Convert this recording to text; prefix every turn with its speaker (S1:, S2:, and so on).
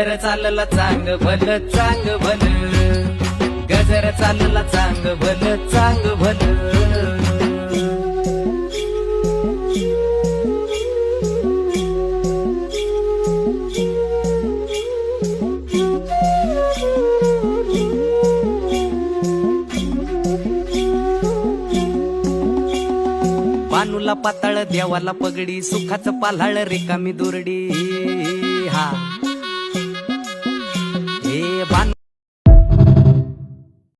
S1: गजर चालला चांग भल चांग भल, गजर चालला चांग भल चांग भल. बानूला पाताळ देवाला पगडी, सुखाचं पाल्हाळ रिकामी दुरडी. हा